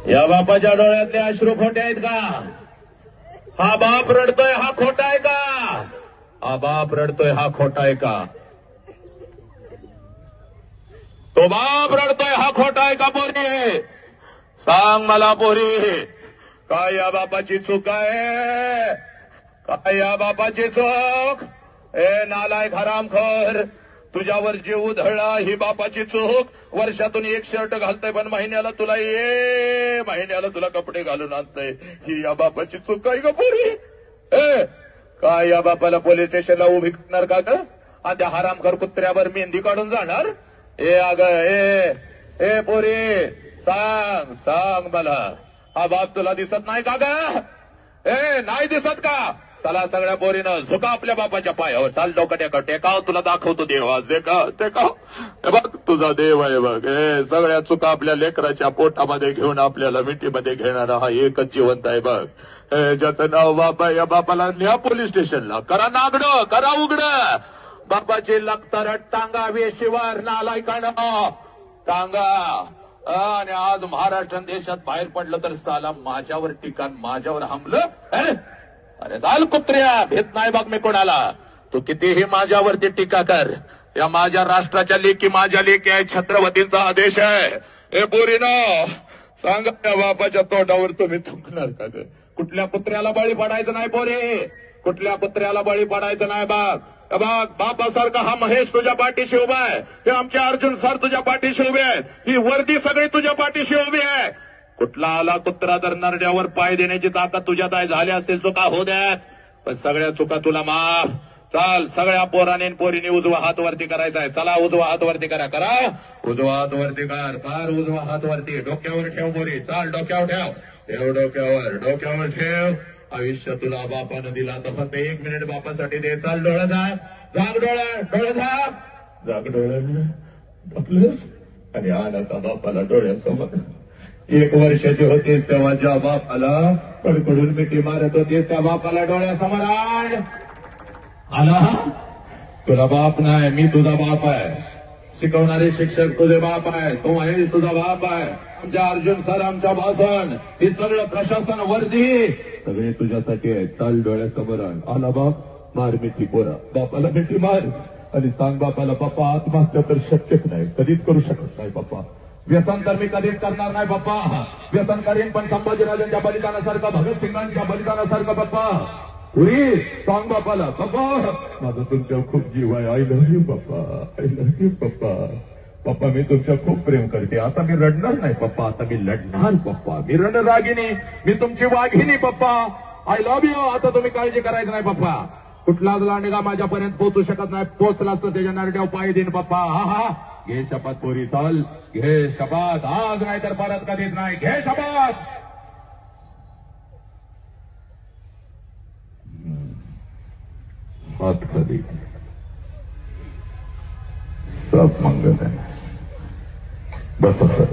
या बापाच्या डोळ्यातले अश्रू खोटे आहेत का? हा बाप रडतोय हा खोटा आहे का? हा बाप रडतोय हा खोटा आहे का? तो बाप रडतोय हा खोटा आहे का पोरी? सांग मला पोरी, काय या बापाची चूक आहे? काय या बापाची चूक? ए नालायक हरामखोर, तुझ्यावर जीव उधळला ही बापाची चूक. वर्षातून एक शर्ट घालतय पण महिन्याला तुला कपडे घालून आणतय, ही या बापाची चूक आहे का पोरी? ए काय या बापाला पोलीस स्टेशनला उभी करणार का ग? आणि त्या हरामखोर कुत्र्यावर मेहंदी काढून जाणार? ए अग ए पोरी, सांग मला, हा बाप तुला दिसत नाही का ग? ए नाही दिसत का? चला सगळ्या पोरीनं झुका आपल्या बापाच्या पायावर, चाल डोकं टेकाव, तुला दाखवतो देव आज. टेकाव बघ तुझा देव आहे बघ. सगळ्या चुका आपल्या लेकराच्या पोटामध्ये घेऊन आपल्याला मिठीमध्ये घेणारा हा एकच जिवंत आहे बघ. ज्याचं नाव बाप आहे, या बापाला न्या पोलीस स्टेशनला, करा नागडं, करा उघडं. बापाची लागतारट टांगा वेशीवर नालायकानं टांगा. आणि आज महाराष्ट्र देशात बाहेर पडलं तर साला माझ्यावर टिकाण, माझ्यावर हमलं. अरे चाल कुत्र्या, भेट नाही बघ मी कोणाला. तू कितीही माझ्यावरती टीका कर, या माझ्या राष्ट्राच्या लेकी माझ्या लेकी आहे, छत्रपतींचा आदेश आहे. हे पोरीनो सांगा, त्या बापाच्या तोंडावर तुम्ही थुंकणार का ग? कुठल्या कुत्र्याला बळी पडायचं नाही पोरी, कुठल्या कुत्र्याला बळी पडायचं नाही. बघ बापासारखा हा महेश तुझ्या पाठीशी उभा आहे, हे आमचे अर्जुन सर तुझ्या पाठीशी उभे आहेत, ही वर्दी सगळी तुझ्या पाठीशी उभी आहे. कुठला आला कुत्रा तर नरड्यावर पाय देण्याची ताकद तुझ्यात आहे. झाल्या असतील चुका हो द्यात, पण सगळ्या चुका तुला माफ. चाल सगळ्या पोराने पोरीने उजवा हात वरती करायचा आहे. चला उजवा हात वरती करा, उजवा हात वरती कर, फार उजवा हात वरती. डोक्यावर ठेव पोरी, चाल डोक्यावर ठेव डोक्यावर ठेव. आयुष्य तुला बापानं दिला तर फक्त 1 मिनिट बापासाठी दे. चाल डोळा जाग जाग डोळ्यास आणि आला बापाला डोळ्यासमोर. 1 वर्षाची होतीस तेव्हा ज्या बापाला कडकडून मिठी मारत होतीस त्या बापाला डोळ्यासमोर आला. तुला बाप नाही, मी तुझा बाप आहे. शिकवणारे शिक्षक तुझे बाप आहे, तो महेश तुझा बाप आहे. आमच्या अर्जुन सर, आमच्या भाषण, हे सगळं प्रशासन वर्दी सगळे तुझ्यासाठी आहे. चाल डोळ्यासमोर आला बाप, मार मिठी पोरा, बापाला मिठी मार आणि सांग बापाला, पप्पा आत्महत्या तर शक्यच नाही, कधीच करू शकत नाही पप्पा. व्यसन तर मी कधीच करणार नाही पप्पा. व्यसन करीन पण संभाजीराजांच्या बलिदानासारखं, भगतसिंगांच्या बलिदानासारखं पप्पा. पुरी सांग बापाला, पप्पा माझा तुमच्यावर खूप जीव आहे, आय लव्ह यू पप्पा, आय लव्ह यू पप्पा. पप्पा मी तुमच्यावर खूप प्रेम करते, आता मी रडणार नाही पप्पा, आता मी लढणार पप्पा. मी रणरागिनी, मी तुमची वाघिनी पप्पा. I love you. आता तुम्ही काळजी करायची नाही पप्पा. कुठलाच लांडगा माझ्यापर्यंत पोहोचू शकत नाही, पोचलाच तर त्याच्या नरड्यावर पाय देईन पप्पा. हा घे शपथ पोरी, चाल घे शपथ, आज नाही तर परत कधीच नाही. घे शपथ. हात खाली, सब मंगल आहे. बस सर.